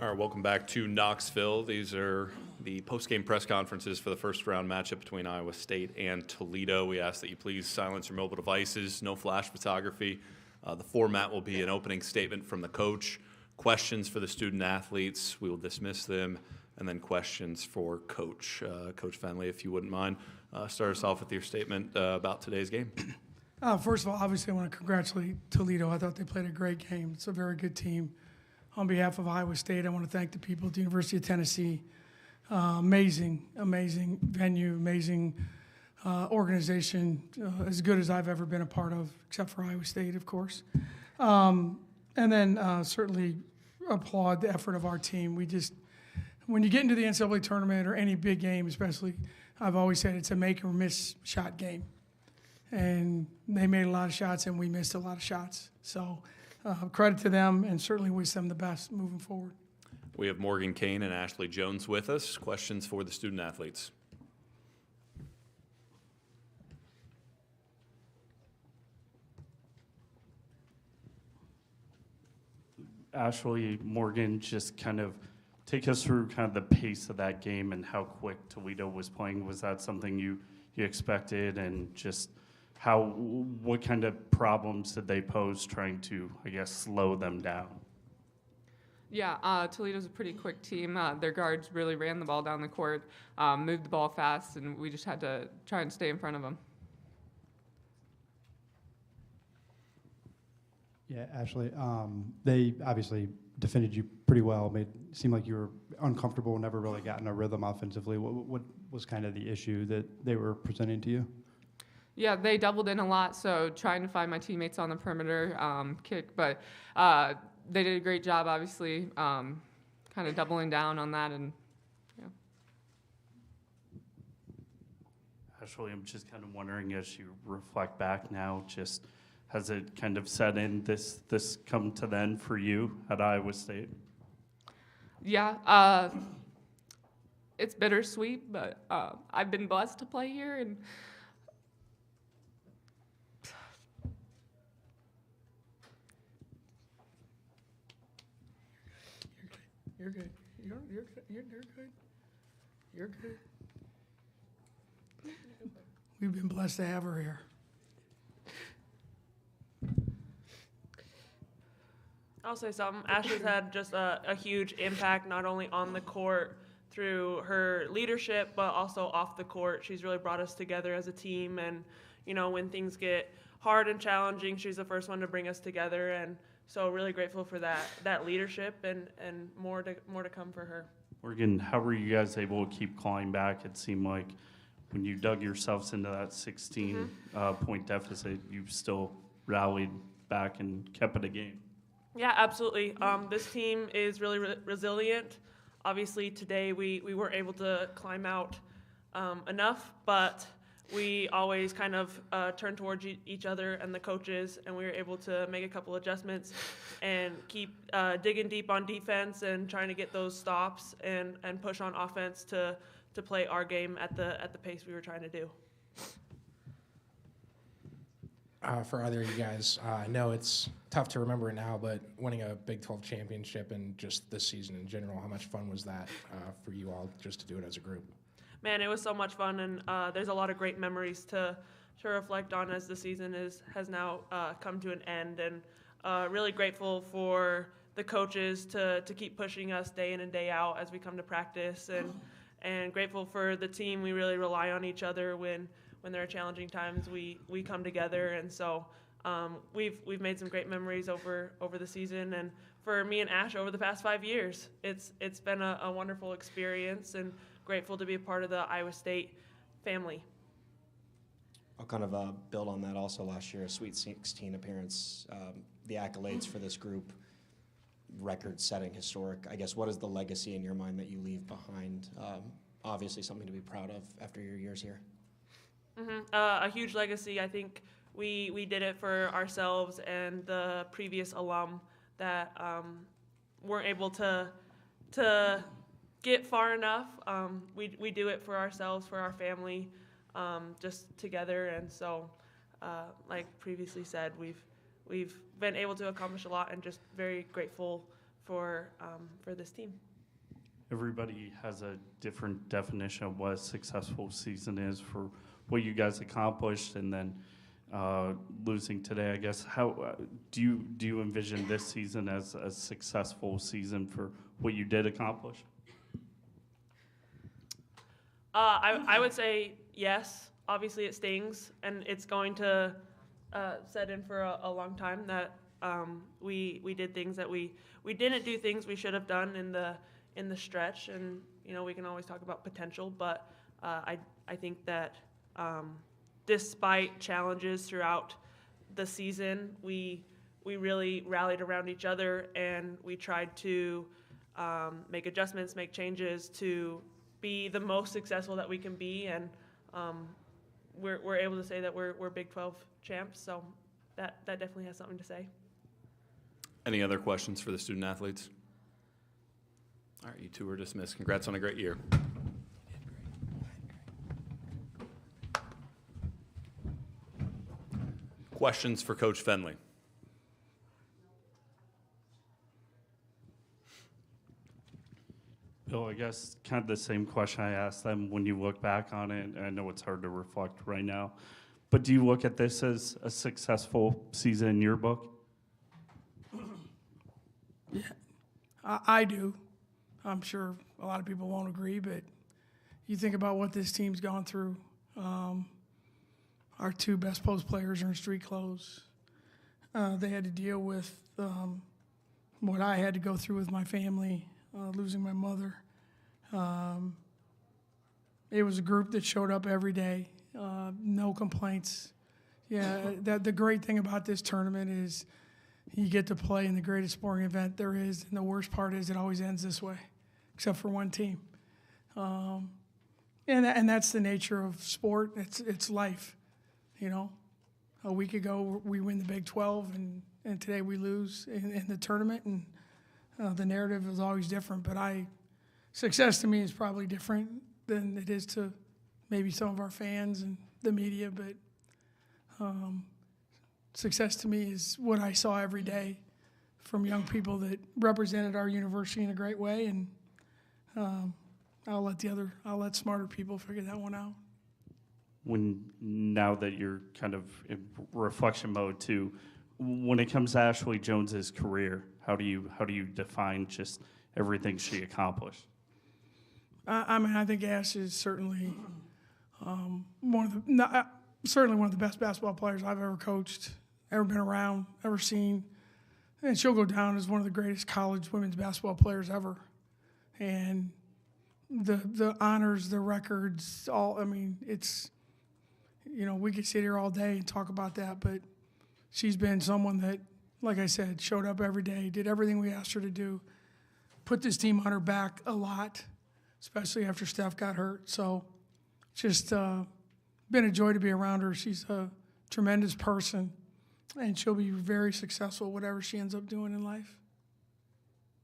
All right, welcome back to Knoxville. These are the post-game press conferences for the first-round matchup between Iowa State and Toledo. We ask that you please silence your mobile devices, no flash photography. The format will be an opening statement from the coach, questions for the student-athletes. We will dismiss them, and then questions for Coach. Coach Fenley, if you wouldn't mind, start us off with your statement about today's game. First of all, obviously I want to congratulate Toledo. I thought they played a great game. It's a very good team. On behalf of Iowa State, I want to thank the people at the University of Tennessee. Amazing venue, amazing organization, as good as I've ever been a part of, except for Iowa State, of course. And then certainly applaud the effort of our team. When you get into the NCAA tournament or any big game especially, I've always said it's a make or miss shot game. And they made a lot of shots and we missed a lot of shots. So credit to them, and certainly wish them the best moving forward. We have Morgan Kane and Ashley Jones with us. Questions for the student-athletes. Ashley, Morgan, just kind of take us through kind of the pace of that game and how quick Toledo was playing. Was that something you expected, and just what kind of problems did they pose trying to, I guess, slow them down? Yeah, Toledo's a pretty quick team. Their guards really ran the ball down the court, moved the ball fast, and we just had to try and stay in front of them. Yeah, Ashley, they obviously defended you pretty well. Seemed like you were uncomfortable, never really got in a rhythm offensively. What was kind of the issue that they were presenting to you? Yeah, they doubled in a lot, so trying to find my teammates on the perimeter kick, but they did a great job, obviously, kind of doubling down on that. And yeah. Ashley, I'm just kind of wondering, as you reflect back now, just has it kind of set in this come to the end for you at Iowa State? Yeah, it's bittersweet, but I've been blessed to play here, and You're good. You're good. You're good. We've been blessed to have her here. I'll say something. Ashley's had just a huge impact, not only on the court through her leadership, but also off the court. She's really brought us together as a team, and when things get hard and challenging, she's the first one to bring us together, and so really grateful for that leadership, and more to come for her. Morgan, how were you guys able to keep clawing back? It seemed like when you dug yourselves into that 16-point deficit, you still rallied back and kept it a game. Yeah, absolutely. This team is really resilient. Obviously, today we weren't able to climb out enough, but we always kind of turn towards each other and the coaches, and we were able to make a couple adjustments and keep digging deep on defense and trying to get those stops and push on offense to play our game at the pace we were trying to do. For either of you guys, I know it's tough to remember it now, but winning a Big 12 championship and just this season in general, how much fun was that for you all just to do it as a group? Man, it was so much fun, and there's a lot of great memories to reflect on as the season has now come to an end, and really grateful for the coaches to keep pushing us day in and day out as we come to practice, and grateful for the team. We really rely on each other when there are challenging times. We come together, and so we've made some great memories over the season, and for me and Ash over the past 5 years, it's been a wonderful experience, and grateful to be a part of the Iowa State family. I'll kind of build on that also. Last year, a Sweet 16 appearance, the accolades for this group, record-setting, historic. I guess, what is the legacy in your mind that you leave behind? Obviously something to be proud of after your years here. A huge legacy. I think we did it for ourselves and the previous alum that weren't able to get far enough. We do it for ourselves, for our family, just together. And so, like previously said, we've been able to accomplish a lot, and just very grateful for this team. Everybody has a different definition of what a successful season is for what you guys accomplished, and then losing today, I guess. How do you envision this season as a successful season for what you did accomplish? I would say yes. Obviously, it stings, and it's going to set in for a long time that we did things that we didn't do things we should have done in the stretch, and we can always talk about potential, but I think that despite challenges throughout the season, we really rallied around each other, and we tried to make adjustments, make changes to be the most successful that we can be, and we're able to say that we're Big 12 champs, so that definitely has something to say. Any other questions for the student athletes? All right, you two are dismissed. Congrats on a great year. Questions for Coach Fenley? Bill, I guess kind of the same question I asked them when you look back on it. I know it's hard to reflect right now, but do you look at this as a successful season in your book? Yeah, I do. I'm sure a lot of people won't agree, but you think about what this team's gone through. Our two best post players are in street clothes. They had to deal with what I had to go through with my family, losing my mother. It was a group that showed up every day, no complaints. Yeah, the great thing about this tournament is you get to play in the greatest sporting event there is, and the worst part is it always ends this way, except for one team. And that's the nature of sport. It's life, A week ago we win the Big 12, and today we lose in the tournament, and the narrative is always different. But success to me is probably different than it is to maybe some of our fans and the media, but success to me is what I saw every day from young people that represented our university in a great way, and I'll let smarter people figure that one out. Now that you're kind of in reflection mode too, when it comes to Ashley Jones's career, how do you define just everything she accomplished? I think Ash is certainly one of the best basketball players I've ever coached, ever been around, ever seen, and she'll go down as one of the greatest college women's basketball players ever. And the honors, the records, it's, we could sit here all day and talk about that, but she's been someone that, like I said, showed up every day, did everything we asked her to do, put this team on her back a lot, especially after Steph got hurt. So just been a joy to be around her. She's a tremendous person, and she'll be very successful whatever she ends up doing in life.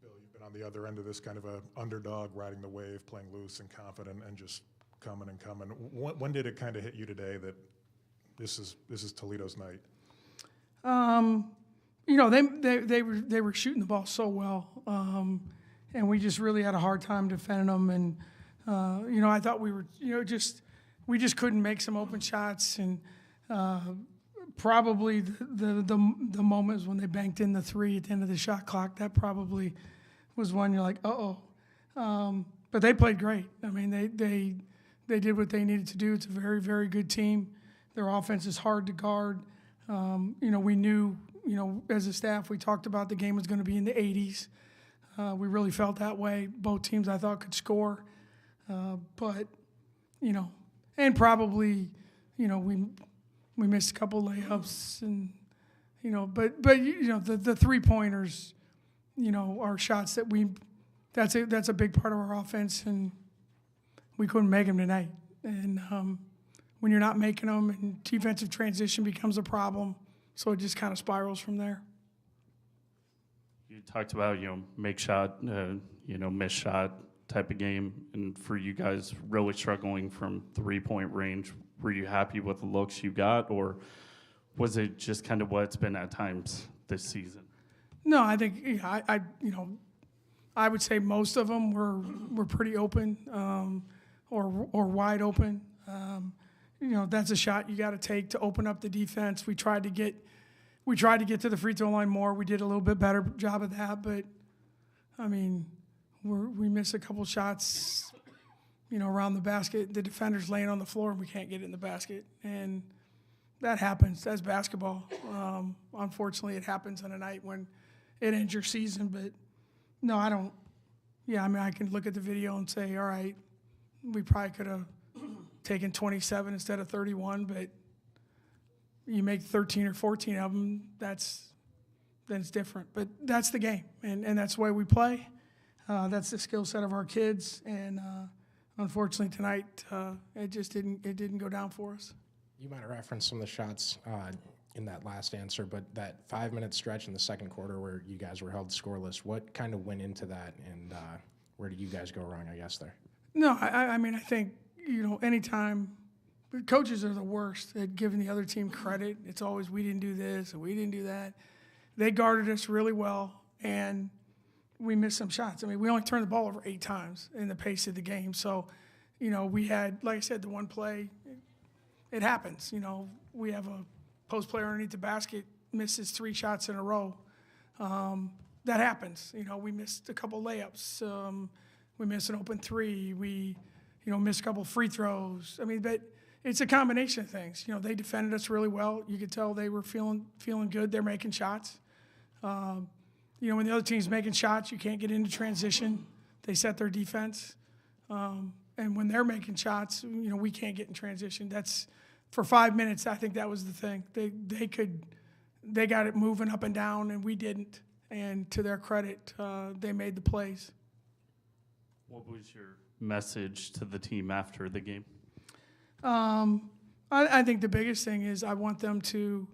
Bill, you've been on the other end of this, kind of a underdog, riding the wave, playing loose and confident, and just coming and coming. When did it kind of hit you today that this is Toledo's night? They were shooting the ball so well, and we just really had a hard time defending them. And I thought we were, we just couldn't make some open shots. And probably the moments when they banked in the three at the end of the shot clock, that probably was one you're like, but they played great. They did what they needed to do. It's a very, very good team. Their offense is hard to guard. We knew, as a staff, we talked about the game was going to be in the 80s. We really felt that way. Both teams, I thought, could score. But probably, we missed a couple layups, and, but the three-pointers, are shots that that's a big part of our offense, and we couldn't make them tonight. And when you're not making them, and defensive transition becomes a problem, so it just kind of spirals from there. You talked about, make shot, miss shot type of game, and for you guys really struggling from 3-point range, were you happy with the looks you got, or was it just kind of what it's been at times this season? No, I think I would say most of them were pretty open or wide open. That's a shot you got to take to open up the defense. We tried to get to the free throw line more. We did a little bit better job of that, but I mean, we missed a couple shots, around the basket. The defender's laying on the floor and we can't get it in the basket, and that happens. That's basketball. Unfortunately, it happens on a night when it ends your season. But no, I don't. Yeah, I mean, I can look at the video and say, all right, we probably could have taken 27 instead of 31, but you make 13 or 14 of them, then it's different. But that's the game, and that's the way we play. That's the skill set of our kids, and unfortunately tonight it didn't go down for us. You might have referenced some of the shots in that last answer, but that 5-minute stretch in the second quarter where you guys were held scoreless, what kind of went into that, and where did you guys go wrong, I guess, there? No, I mean, I think, anytime coaches are the worst at giving the other team credit. It's always, we didn't do this and we didn't do that. They guarded us really well, and we missed some shots. I mean, we only turned the ball over 8 times in the pace of the game. So, we had, like I said, the one play, it happens. We have a post player underneath the basket, misses 3 shots in a row. That happens. We missed a couple layups. We missed an open 3. We, missed a couple free throws. I mean, but it's a combination of things. They defended us really well. You could tell they were feeling good. They're making shots. When the other team's making shots, you can't get into transition. They set their defense. And when they're making shots, we can't get in transition. That's for 5 minutes. I think that was the thing. They got it moving up and down, and we didn't. And to their credit, they made the plays. What was your message to the team after the game? I think the biggest thing is I want them to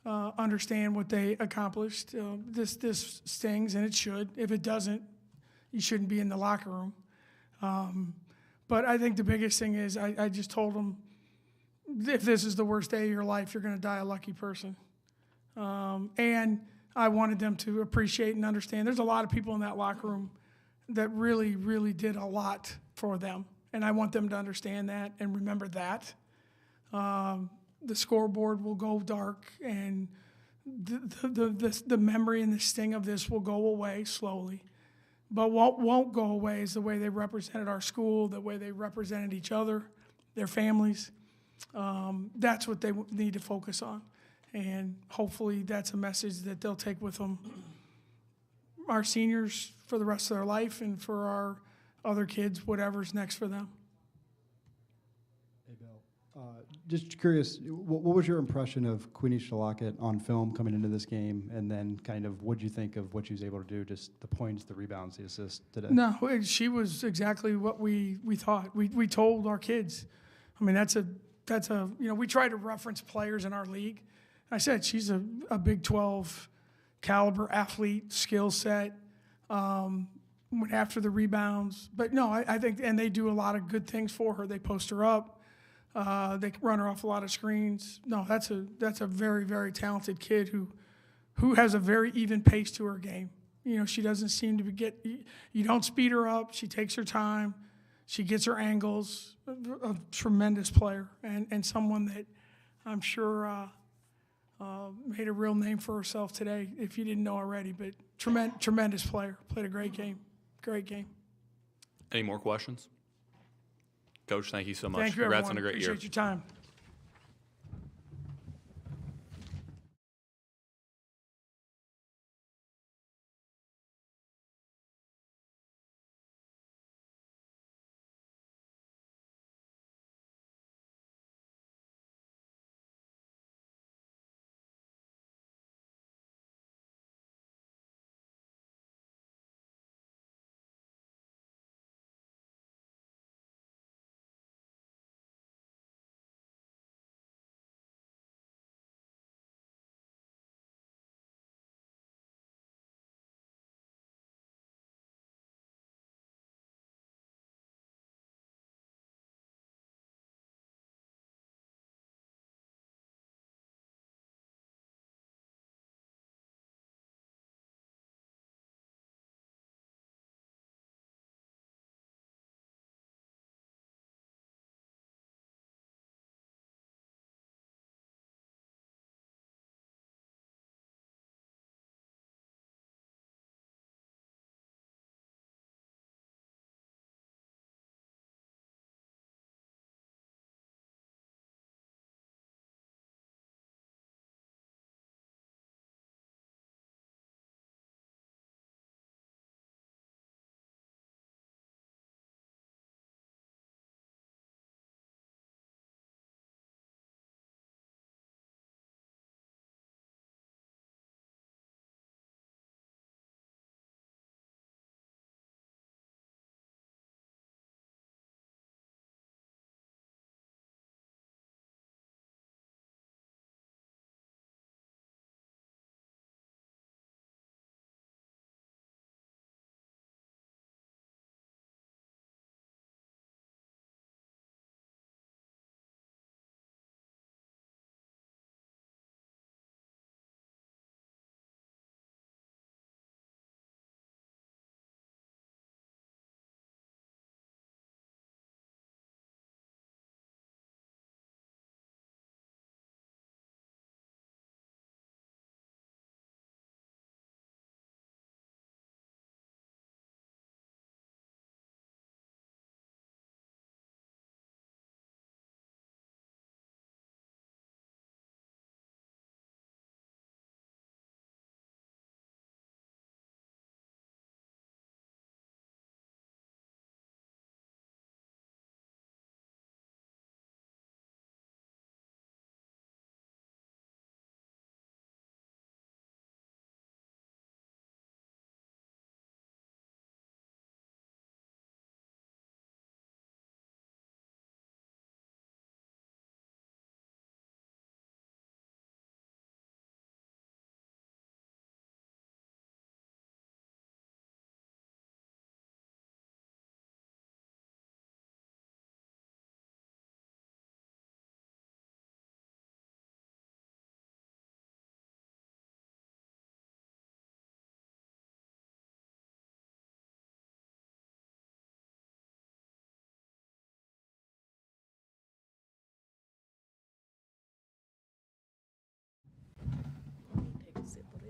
understand what they accomplished. This stings, and it should. If it doesn't, you shouldn't be in the locker room. But I think the biggest thing is I just told them, if this is the worst day of your life, you're going to die a lucky person. And I wanted them to appreciate and understand. There's a lot of people in that locker room that really, really did a lot for them. And I want them to understand that and remember that. The scoreboard will go dark, and the memory and the sting of this will go away slowly. But what won't go away is the way they represented our school, the way they represented each other, their families. That's what they need to focus on. And hopefully that's a message that they'll take with them, our seniors, for the rest of their life, and for our other kids, whatever's next for them. Hey, Bill. Just curious, what was your impression of Queenie Shalakit on film coming into this game, and then kind of what did you think of what she was able to do, just the points, the rebounds, the assists today? No, she was exactly what we thought. We told our kids. I mean, that's a we try to reference players in our league. I said she's a Big 12 caliber athlete, skill set. Went after the rebounds, but no, I think, and they do a lot of good things for her. They post her up. They run her off a lot of screens. No, that's a very, very talented kid who has a very even pace to her game. She doesn't seem to you don't speed her up. She takes her time. She gets her angles. A tremendous player, and someone that I'm sure made a real name for herself today, if you didn't know already. But tremendous player. Played a great game. Great game. Any more questions? Coach, thank you so much. Thank you, Congrats everyone. on a great year. Appreciate your time.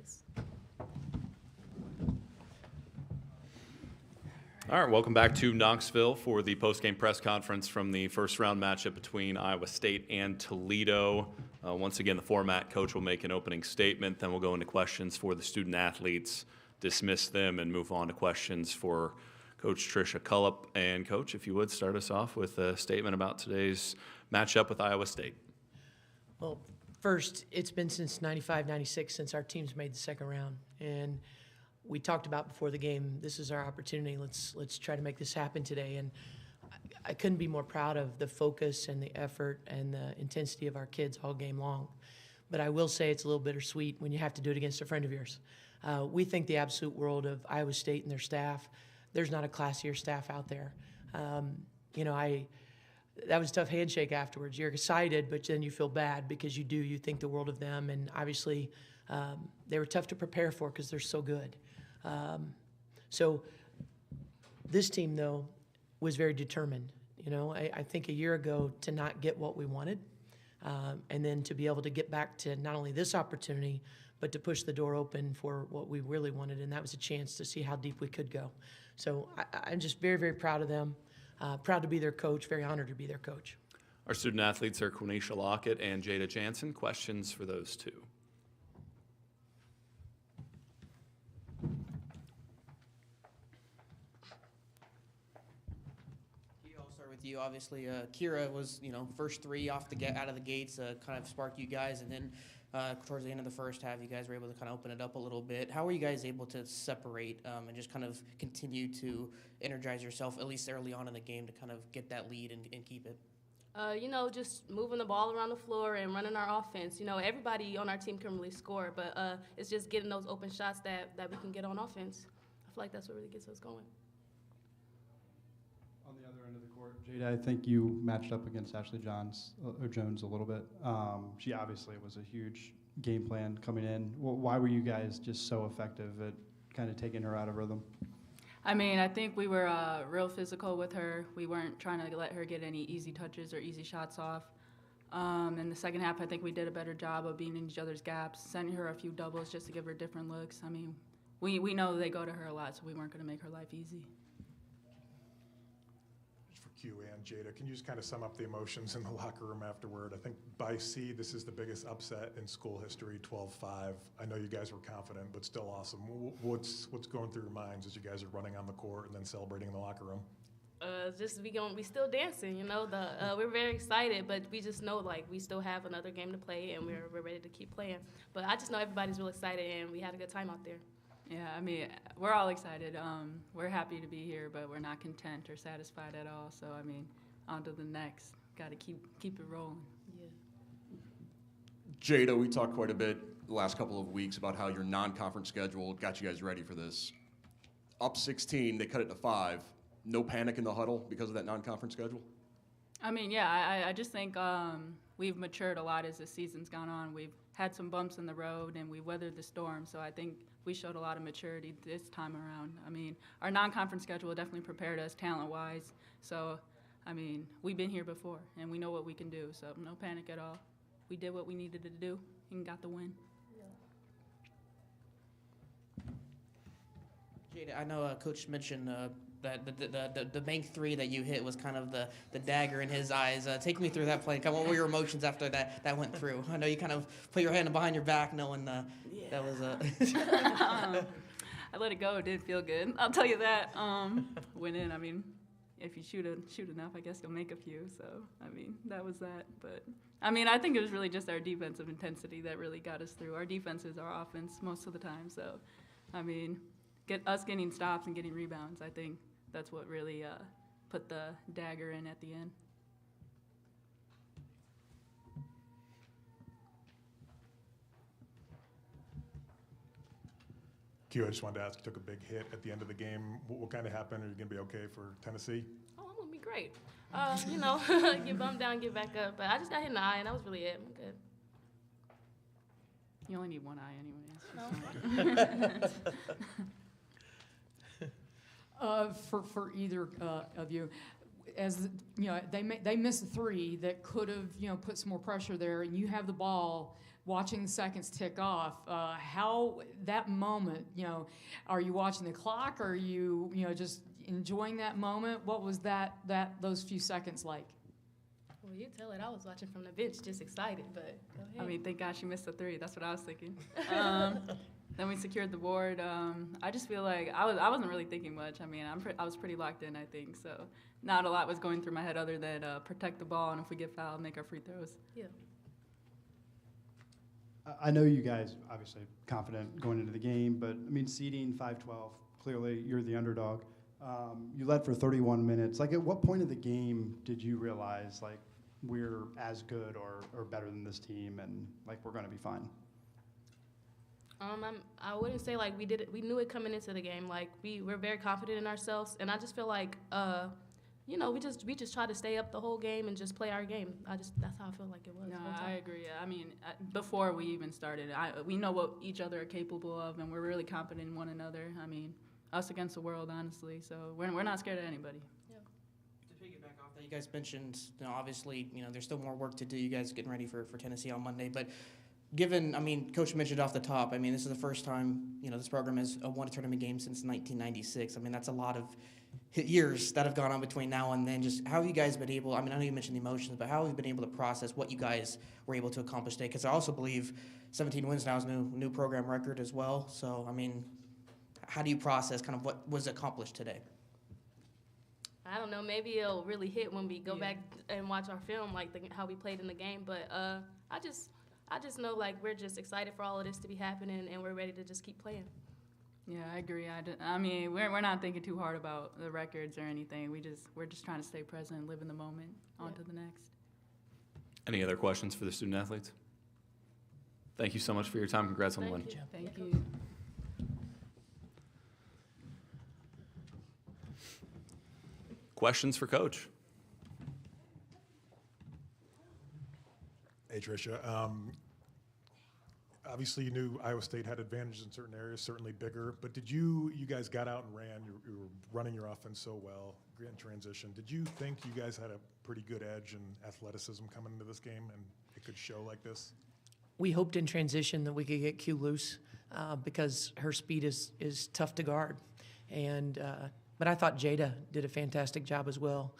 Thanks. All right, welcome back to Knoxville for the post-game press conference from the first round matchup between Iowa State and Toledo. Once again, the format, coach will make an opening statement, then we'll go into questions for the student athletes, dismiss them, and move on to questions for Coach Tricia Cullup. And Coach, if you would start us off with a statement about today's matchup with Iowa State. Well, first, it's been since 95, 96 since our team's made the second round. And we talked about before the game, this is our opportunity. Let's try to make this happen today. And I couldn't be more proud of the focus and the effort and the intensity of our kids all game long. But I will say it's a little bittersweet when you have to do it against a friend of yours. We think the absolute world of Iowa State and their staff. There's not a classier staff out there. That was a tough handshake afterwards. You're excited, but then you feel bad because you think the world of them. And obviously, they were tough to prepare for because they're so good. So this team, though, was very determined. I think a year ago to not get what we wanted, and then to be able to get back to not only this opportunity, but to push the door open for what we really wanted, and that was a chance to see how deep we could go. So I'm just very, very proud of them, proud to be their coach, very honored to be their coach. Our student athletes are Quenisha Lockett and Jada Jansen. Questions for those two? I'll start with you. Obviously, Kira was, first three out of the gates, kind of sparked you guys, and then towards the end of the first half, you guys were able to kind of open it up a little bit. How were you guys able to separate and just kind of continue to energize yourself, at least early on in the game, to kind of get that lead and keep it? Just moving the ball around the floor and running our offense. Everybody on our team can really score, but it's just getting those open shots that we can get on offense. I feel like that's what really gets us going. On the other end of the court, Jada, I think you matched up against Ashley Jones a little bit. She obviously was a huge game plan coming in. Why were you guys just so effective at kind of taking her out of rhythm? I think we were real physical with her. We weren't trying to let her get any easy touches or easy shots off. In the second half, I think we did a better job of being in each other's gaps, sending her a few doubles just to give her different looks. We know they go to her a lot, so we weren't going to make her life easy. For Q and Jada, can you just kind of sum up the emotions in the locker room afterward? I think by seed, this is the biggest upset in school history, 12-5. I know you guys were confident, but still awesome. What's going through your minds as you guys are running on the court and then celebrating in the locker room? We still dancing, we're very excited, but we just know we still have another game to play and we're ready to keep playing. But I just know everybody's real excited and we had a good time out there. Yeah, we're all excited. We're happy to be here, but we're not content or satisfied at all. So, on to the next. Got to keep it rolling. Yeah. Jada, we talked quite a bit the last couple of weeks about how your non-conference schedule got you guys ready for this. Up 16, they cut it to 5. No panic in the huddle because of that non-conference schedule? I just think we've matured a lot as the season's gone on. We've had some bumps in the road, and we weathered the storm. So I think we showed a lot of maturity this time around. Our non-conference schedule definitely prepared us talent-wise. So, we've been here before, and we know what we can do. So no panic at all. We did what we needed to do and got the win. Jada, I know Coach mentioned that the bank three that you hit was kind of the dagger in his eyes. Take me through that play. What were your emotions after that went through? I know you kind of put your hand behind your back knowing that was I let it go. It didn't feel good. I'll tell you that. Went in. If you shoot enough, I guess you'll make a few. So, that was that. But, I think it was really just our defensive intensity that really got us through. Our defense is our offense most of the time. So, getting stops and getting rebounds, I think that's what really put the dagger in at the end. Q, I just wanted to ask, you took a big hit at the end of the game. What kind of happened? Are you going to be okay for Tennessee? Oh, I'm going to be great. Get bumped down, get back up. But I just got hit in the eye, and that was really it. I'm good. You only need one eye anyways. For either of you, as they missed a three that could have put some more pressure there, and you have the ball, watching the seconds tick off, how that moment, are you watching the clock? Or are you, just enjoying that moment? What was those few seconds like? Well, you tell it. I was watching from the bench, just excited, but go ahead. I mean, thank God she missed the 3. That's what I was thinking. Then we secured the board. I just feel like I wasn't really thinking much. I mean, I was pretty locked in, I think. So not a lot was going through my head other than protect the ball, and if we get fouled, make our free throws. Yeah. I know you guys obviously confident going into the game, but I mean, seeding 5-12, clearly you're the underdog. You led for 31 minutes. Like, at what point of the game did you realize, like, we're as good or better than this team and, like, we're going to be fine? I wouldn't say like we did it. We knew it coming into the game. Like we're very confident in ourselves, and I just feel like, we just try to stay up the whole game and just play our game. That's how I feel like it was. No, the whole time. I agree. I mean, before we even started, we know what each other are capable of, and we're really confident in one another. I mean, us against the world, honestly. So we're not scared of anybody. To piggyback off that, you guys mentioned, obviously, there's still more work to do. You guys getting ready for Tennessee on Monday, but Coach mentioned off the top, this is the first time, this program has won a tournament game since 1996. That's a lot of years that have gone on between now and then. Just how have you guys been able, I know you mentioned the emotions, but how have you been able to process what you guys were able to accomplish today? Because I also believe 17 wins now is a new program record as well. So, how do you process kind of what was accomplished today? I don't know. Maybe it'll really hit when we go back and watch our film, like how we played in the game. But I just know, like, we're just excited for all of this to be happening, and we're ready to just keep playing. Yeah, I agree. We're not thinking too hard about the records or anything. We're just trying to stay present and live in the moment. On to the next. Any other questions for the student athletes? Thank you so much for your time. Congrats on the win. Thank you. Questions for Coach? Hey, Tricia. Obviously, you knew Iowa State had advantages in certain areas, certainly bigger. But did you guys got out and ran. You were running your offense so well, great in transition. Did you think you guys had a pretty good edge in athleticism coming into this game, and it could show like this? We hoped in transition that we could get Q loose because her speed is tough to guard. But I thought Jada did a fantastic job as well.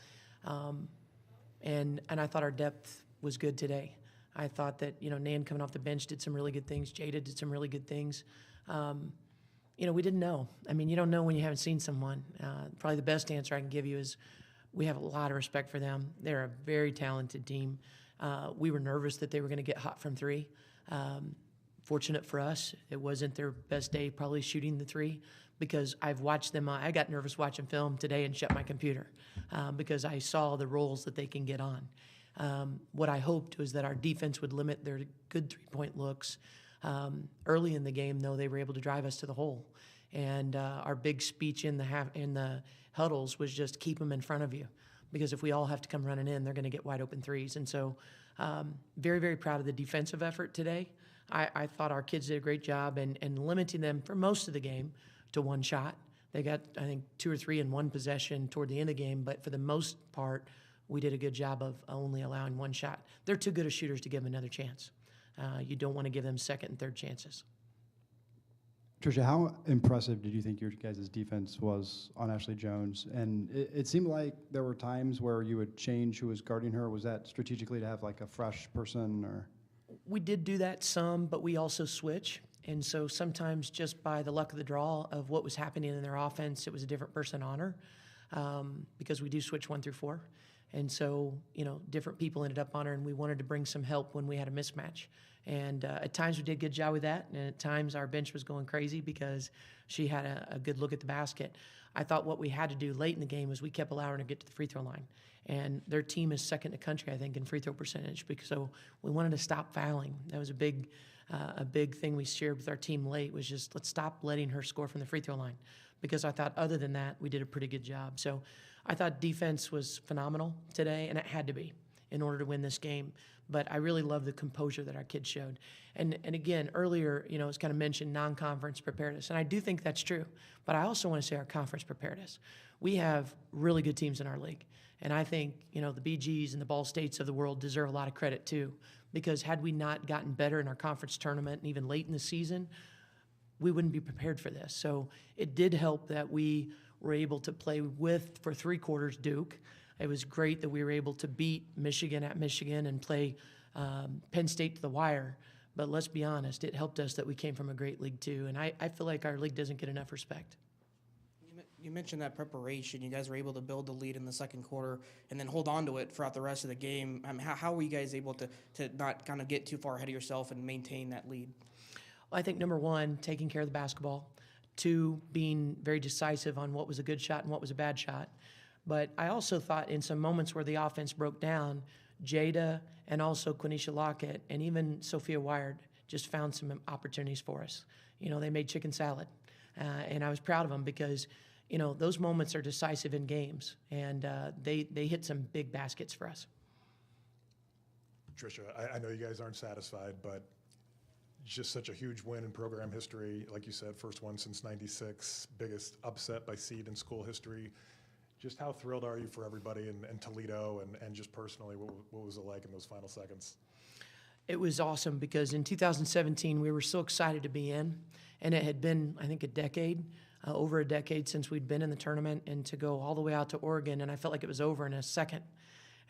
And I thought our depth was good today. I thought that, Nan coming off the bench did some really good things. Jada did some really good things. We didn't know. You don't know when you haven't seen someone. Probably the best answer I can give you is we have a lot of respect for them. They're a very talented team. We were nervous that they were going to get hot from 3. Fortunate for us, it wasn't their best day probably shooting the 3 because I've watched them. I got nervous watching film today and shut my computer because I saw the roles that they can get on. What I hoped was that our defense would limit their good 3-point looks. Early in the game, though, they were able to drive us to the hole. And our big speech in the huddles was just keep them in front of you. Because if we all have to come running in, they're going to get wide open 3s. And so very, very proud of the defensive effort today. I thought our kids did a great job in limiting them for most of the game to 1 shot. They got, I think, 2 or 3 in 1 possession toward the end of the game. But for the most part, we did a good job of only allowing 1 shot. They're too good of shooters to give them another chance. You don't want to give them second and third chances. Tricia, how impressive did you think your guys' defense was on Ashley Jones? And it seemed like there were times where you would change who was guarding her. Was that strategically to have like a fresh person or? We did do that some, but we also switch. And so sometimes just by the luck of the draw of what was happening in their offense, it was a different person on her because we do switch 1 through 4. And so, different people ended up on her, and we wanted to bring some help when we had a mismatch. And at times we did a good job with that, and at times our bench was going crazy because she had a good look at the basket. I thought what we had to do late in the game was we kept allowing her to get to the free throw line. And their team is second to country, I think, in free throw percentage. So we wanted to stop fouling. That was a big thing we shared with our team late was just let's stop letting her score from the free throw line. Because I thought other than that, we did a pretty good job. So I thought defense was phenomenal today, and it had to be in order to win this game. But I really love the composure that our kids showed. And again, earlier, it's kind of mentioned non-conference prepared us. And I do think that's true. But I also want to say our conference prepared us. We have really good teams in our league. And I think, the BGs and the Ball States of the world deserve a lot of credit too. because had we not gotten better in our conference tournament and even late in the season, we wouldn't be prepared for this. So it did help that we were able to play with, for 3 quarters, Duke. It was great that we were able to beat Michigan at Michigan and play Penn State to the wire. But let's be honest, it helped us that we came from a great league too. And I feel like our league doesn't get enough respect. You mentioned that preparation. You guys were able to build the lead in the second quarter and then hold on to it throughout the rest of the game. How were you guys able to not kind of get too far ahead of yourself and maintain that lead? Well, I think number 1, taking care of the basketball. 2, being very decisive on what was a good shot and what was a bad shot. But I also thought in some moments where the offense broke down, Jada and also Quenisha Lockett and even Sophia Wired just found some opportunities for us. You know, they made chicken salad. And I was proud of them because, you know, those moments are decisive in games. And they hit some big baskets for us. Tricia, I know you guys aren't satisfied, but just such a huge win in program history. Like you said, first one since '96, biggest upset by seed in school history. Just how thrilled are you for everybody in Toledo and just personally, what was it like in those final seconds? It was awesome because in 2017, we were so excited to be in, and it had been, I think, a decade, over a decade since we'd been in the tournament, and to go all the way out to Oregon, and I felt like it was over in a second.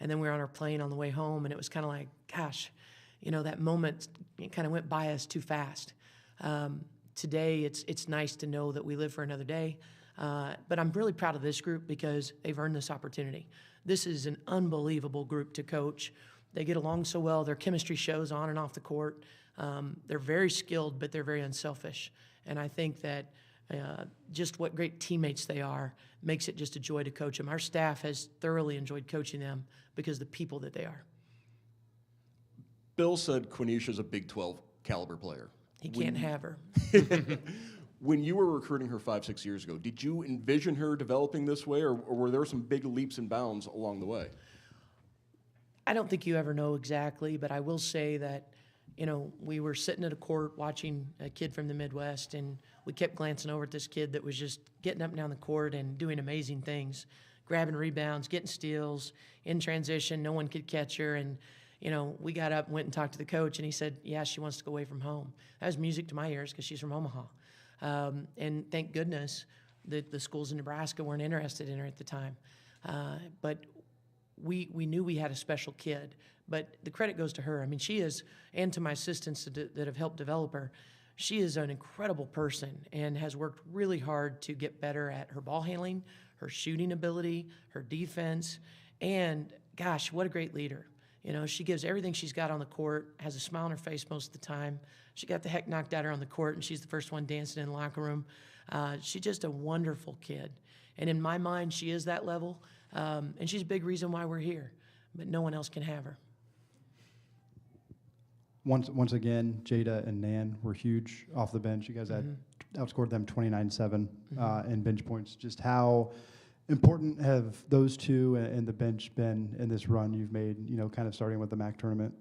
And then we were on our plane on the way home, and it was kind of like, gosh, you know, that moment kind of went by us too fast. Today, it's nice to know that we live for another day. But I'm really proud of this group because they've earned this opportunity. This is an unbelievable group to coach. They get along so well. Their chemistry shows on and off the court. They're very skilled, but they're very unselfish. And I think that just what great teammates they are makes it just a joy to coach them. Our staff has thoroughly enjoyed coaching them because of the people that they are. Bill said Quenisha's a Big 12 caliber player. He can't have her. When you were recruiting her 5-6 years ago, did you envision her developing this way, or were there some big leaps and bounds along the way? I don't think you ever know exactly, but I will say that, you know, we were sitting at a court watching a kid from the Midwest, and we kept glancing over at this kid that was just getting up and down the court and doing amazing things, grabbing rebounds, getting steals, in transition, no one could catch her, and you know, we got up and went and talked to the coach, and he said, yeah, she wants to go away from home. That was music to my ears because she's from Omaha. And thank goodness that the schools in Nebraska weren't interested in her at the time. But we knew we had a special kid. But the credit goes to her. I mean, she is, and to my assistants that have helped develop her, she is an incredible person and has worked really hard to get better at her ball handling, her shooting ability, her defense, and gosh, what a great leader. You know, she gives everything she's got on the court, has a smile on her face most of the time. She got the heck knocked out of her on the court, and she's the first one dancing in the locker room. She's just a wonderful kid. And in my mind, she is that level, and she's a big reason why we're here. But no one else can have her. Once again, Jada and Nan were huge off the bench. You guys had outscored them 29-7 in bench points. Just how important have those two and the bench been in this run you've made, you know, kind of starting with the MAC tournament?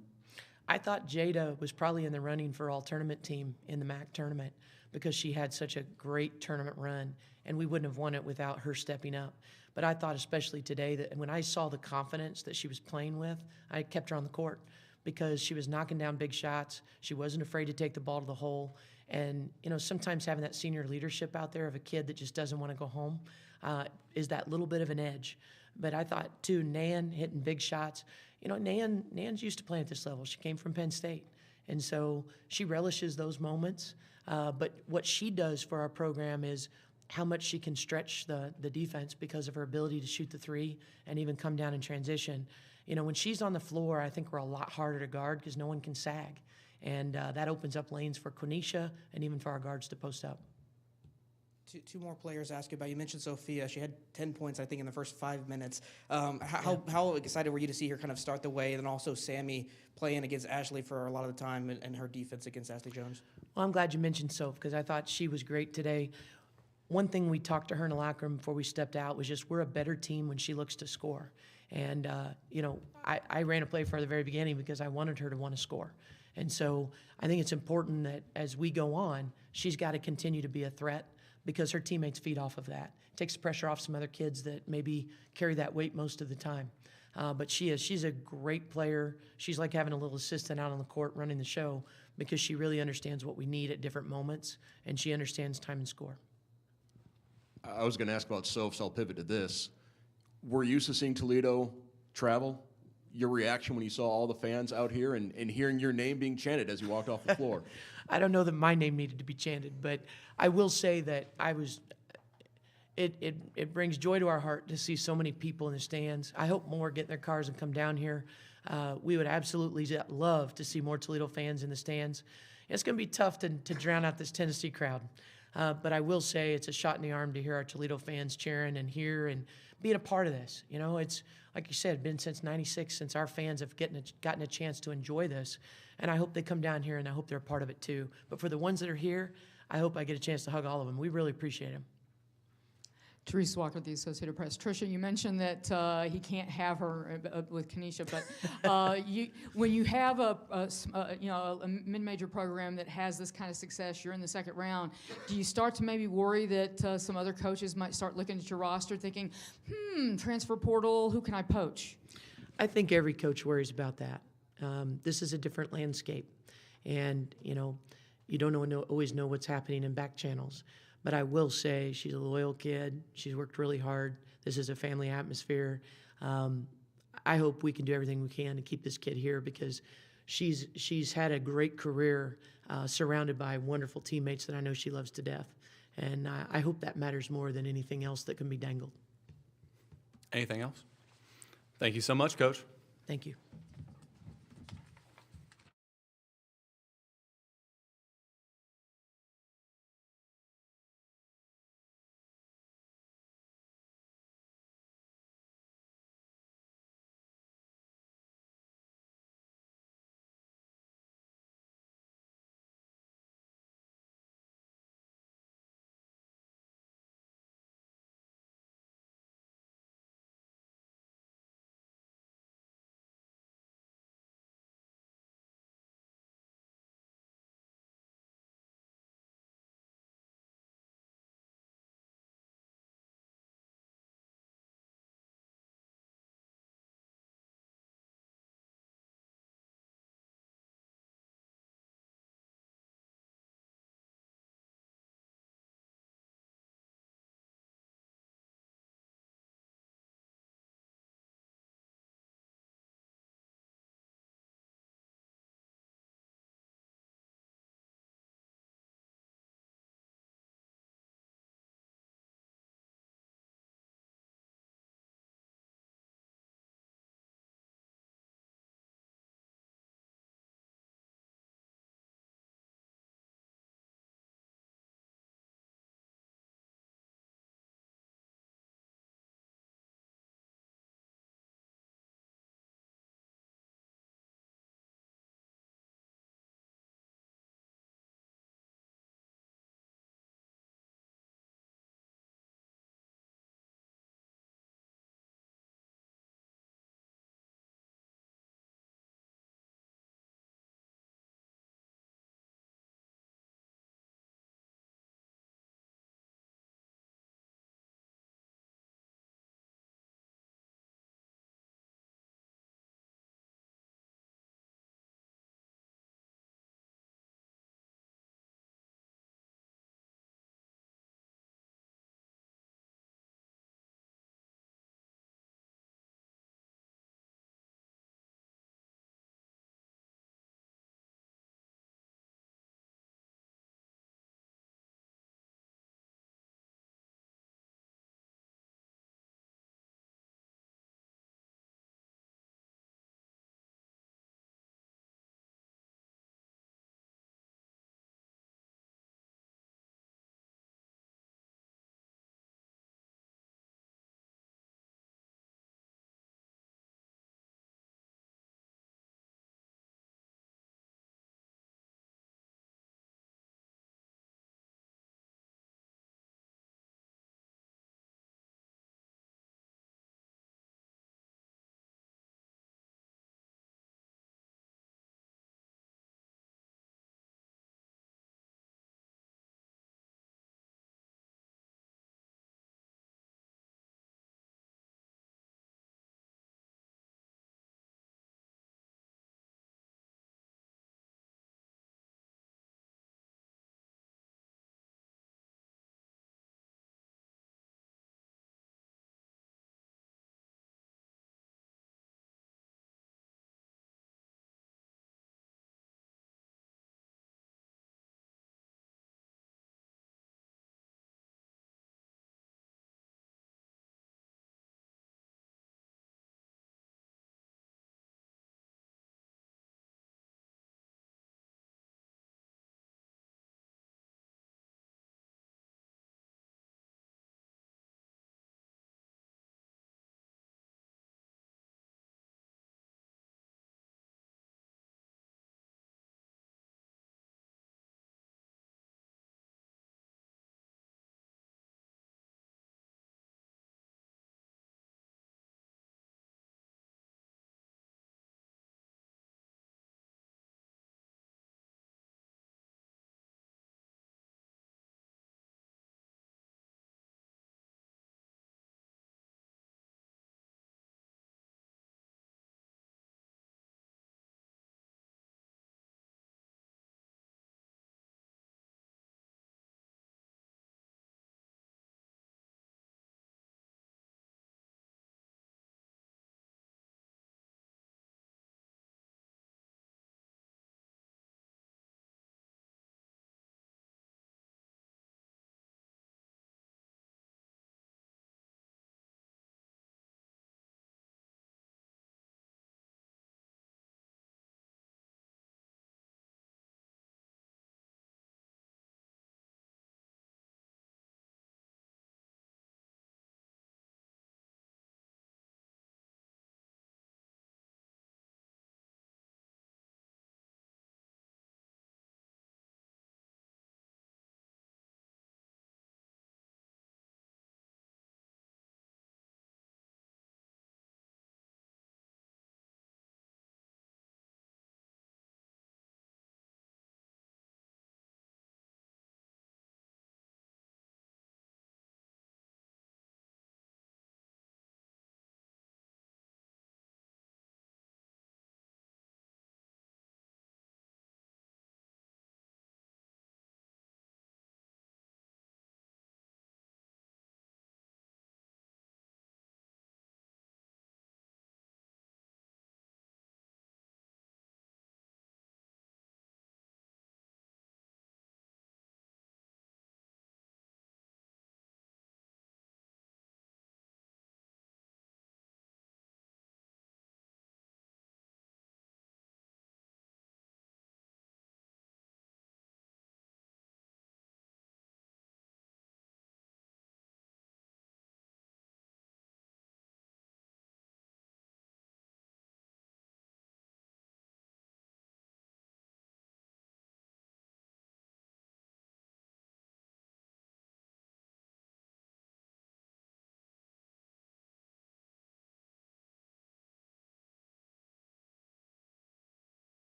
I thought Jada was probably in the running for all-tournament team in the MAC tournament because she had such a great tournament run, and we wouldn't have won it without her stepping up. But I thought especially today that when I saw the confidence that she was playing with, I kept her on the court because she was knocking down big shots. She wasn't afraid to take the ball to the hole. And, you know, sometimes having that senior leadership out there of a kid that just doesn't want to go home is that little bit of an edge. But I thought, too, Nan hitting big shots. You know, Nan's used to playing at this level. She came from Penn State. And so she relishes those moments. But what she does for our program is how much she can stretch the defense because of her ability to shoot the three and even come down in transition. You know, when she's on the floor, I think we're a lot harder to guard because no one can sag. And that opens up lanes for Quenisha and even for our guards to post up. Two more players ask you about. You mentioned Sophia. She had 10 points, I think, in the first 5 minutes. How excited were you to see her kind of start the way, and then also Sammy playing against Ashley for a lot of the time and her defense against Ashley Jones? Well, I'm glad you mentioned Soph because I thought she was great today. One thing we talked to her in the locker room before we stepped out was just we're a better team when she looks to score. And, you know, I ran a play for her at the very beginning because I wanted her to want to score. And so I think it's important that as we go on, she's got to continue to be a threat because her teammates feed off of that. It takes the pressure off some other kids that maybe carry that weight most of the time. But she's a great player. She's like having a little assistant out on the court running the show because she really understands what we need at different moments, and she understands time and score. I was going to ask about Soph, so I'll pivot to this. We're used to seeing Toledo travel. Your reaction when you saw all the fans out here and hearing your name being chanted as you walked off the floor? I don't know that my name needed to be chanted, but I will say that it brings joy to our heart to see so many people in the stands. I hope more get in their cars and come down here. We would absolutely love to see more Toledo fans in the stands. It's going to be tough to drown out this Tennessee crowd. But I will say it's a shot in the arm to hear our Toledo fans cheering and hear and being a part of this. You know, it's, like you said, been since '96 since our fans have gotten a chance to enjoy this. And I hope they come down here, and I hope they're a part of it too. But for the ones that are here, I hope I get a chance to hug all of them. We really appreciate them. Teresa Walker, the Associated Press. Tricia, you mentioned that he can't have her with Kenesha, but when you have a mid-major program that has this kind of success, you're in the second round. Do you start to maybe worry that some other coaches might start looking at your roster, thinking, transfer portal, who can I poach? I think every coach worries about that. This is a different landscape, and you don't always know what's happening in back channels. But I will say she's a loyal kid. She's worked really hard. This is a family atmosphere. I hope we can do everything we can to keep this kid here because she's had a great career surrounded by wonderful teammates that I know she loves to death. And I hope that matters more than anything else that can be dangled. Anything else? Thank you so much, Coach. Thank you.